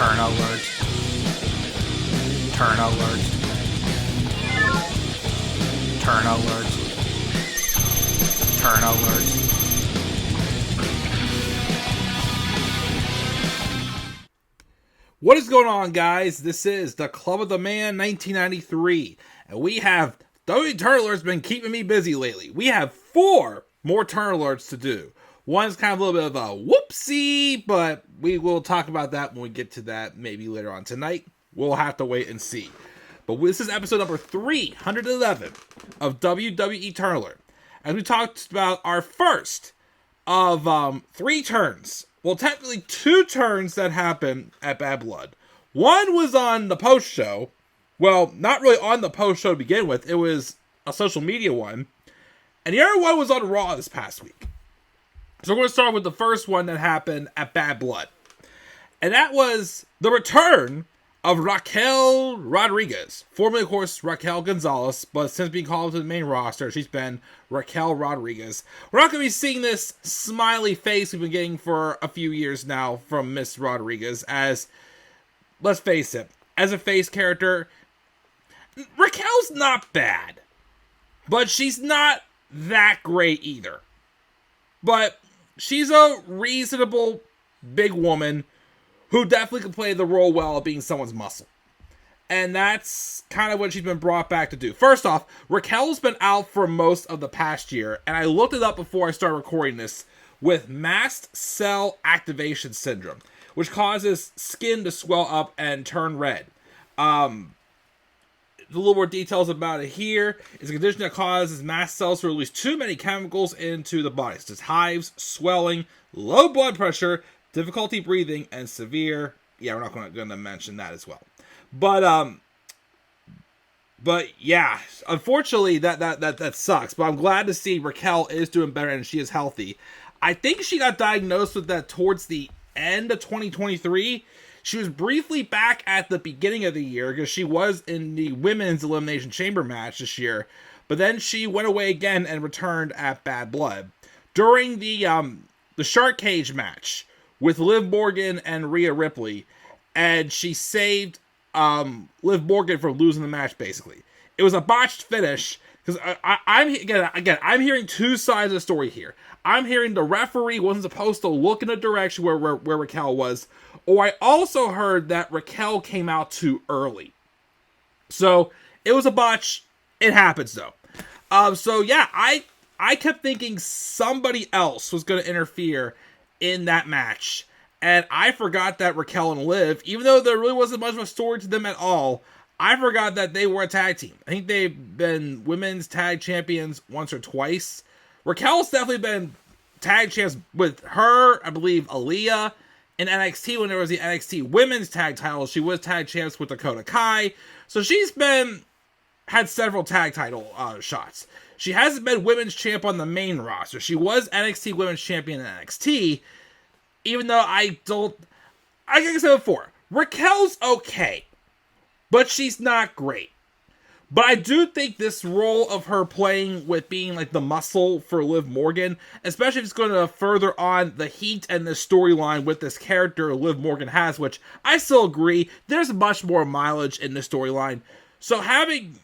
Turn Alert. Turn Alert. Turn Alert. Turn Alert. What is going on, guys? This is the Club of the Man 1993, and we have WWE Turn Alert's been keeping me busy lately. We have 4 more Turn Alerts to do. One's kind of a little bit of a whoopsie, but we will talk about that when we get to that maybe later on tonight. We'll have to wait and see. But this is episode number 311 of WWE Turn Alert. As we talked about our first of 3 turns. Well, technically 2 turns that happened at Bad Blood. One was on the post show. Well, not really on the post show to begin with. It was a social media one. And the other one was on Raw this past week. So we're going to start with the first one that happened at Bad Blood. And that was the return of Raquel Rodriguez. Formerly, of course, Raquel Gonzalez. But since being called to the main roster, she's been Raquel Rodriguez. We're not going to be seeing this smiley face we've been getting for a few years now from Miss Rodriguez. As, let's face it, as a face character, Raquel's not bad. But she's not that great either. But she's a reasonable big woman who definitely can play the role well of being someone's muscle. And that's kind of what she's been brought back to do. First off, Raquel's been out for most of the past year, and I looked it up before I started recording this, with mast cell activation syndrome, which causes skin to swell up and turn red. A little more details about it here. It's a condition that causes mast cells to release too many chemicals into the body, such as hives, swelling, low blood pressure, difficulty breathing, and severe. Yeah, we're not going to mention that as well. But yeah, unfortunately that sucks. But I'm glad to see Raquel is doing better and she is healthy. I think she got diagnosed with that towards the end of 2023. She was briefly back at the beginning of the year because she was in the women's Elimination Chamber match this year, but then she went away again and returned at Bad Blood during the Shark Cage match with Liv Morgan and Rhea Ripley, and she saved Liv Morgan from losing the match. Basically, it was a botched finish because I'm hearing 2 sides of the story here. I'm hearing the referee wasn't supposed to look in the direction where Raquel was. Or I also heard that Raquel came out too early. So, it was a botch. It happens, though. So, yeah, I kept thinking somebody else was going to interfere in that match. And I forgot that Raquel and Liv, even though there really wasn't much of a story to them at all, I forgot that they were a tag team. I think they've been women's tag champions once or twice. Raquel's definitely been tag champs with her, I believe, Aaliyah. In NXT, when there was the NXT women's tag title, she was tag champs with Dakota Kai. So she's had several tag title shots. She hasn't been women's champ on the main roster. She was NXT women's champion in NXT. Even though like I said before, Raquel's okay. But she's not great. But I do think this role of her playing with being like the muscle for Liv Morgan, especially if it's going to further on the heat and the storyline with this character Liv Morgan has, which I still agree, there's much more mileage in the storyline. So having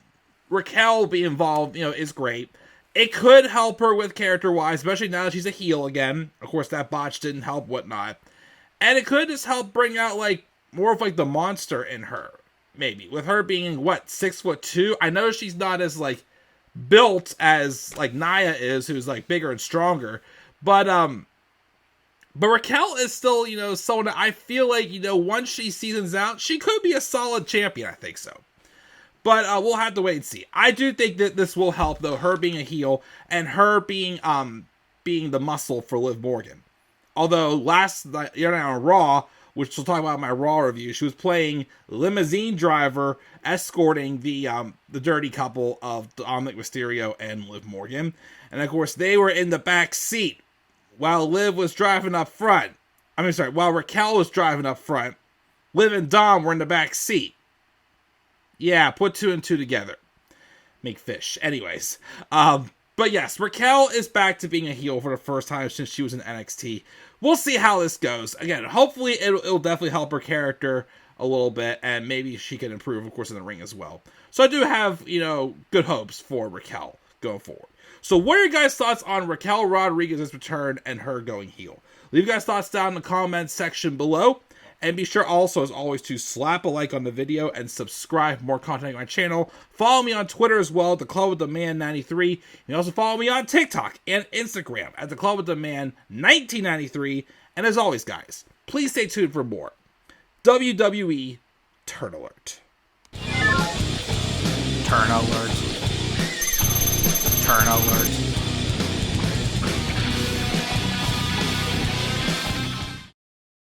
Raquel be involved, is great. It could help her with character-wise, especially now that she's a heel again. Of course, that botch didn't help, whatnot. And it could just help bring out like more of like the monster in her. Maybe with her being 6'2". I know she's not as like built as like Nia is, who's like bigger and stronger. But Raquel is still someone that I feel like once she seasons out, she could be a solid champion. I think so. But we'll have to wait and see. I do think that this will help though, her being a heel and her being the muscle for Liv Morgan. Although last night on Raw, which we'll talk about in my Raw review, she was playing limousine driver, escorting the dirty couple of Dominik, Mysterio and Liv Morgan. And of course, they were in the back seat while Liv was driving up front. While Raquel was driving up front, Liv and Dom were in the back seat. Yeah, put 2 and 2 together. Make fish. Anyways, but yes, Raquel is back to being a heel for the first time since she was in NXT, we'll see how this goes. Again, hopefully it'll definitely help her character a little bit, and maybe she can improve, of course, in the ring as well. So I do have, good hopes for Raquel going forward. So what are your guys' thoughts on Raquel Rodriguez's return and her going heel? Leave your guys' thoughts down in the comments section below. And be sure also, as always, to slap a like on the video and subscribe for more content on my channel. Follow me on Twitter as well, at The Club with the Man 93. You can also follow me on TikTok and Instagram at The Club with the Man 1993. And as always, guys, please stay tuned for more WWE Turn Alert. Turn Alert. Turn Alert.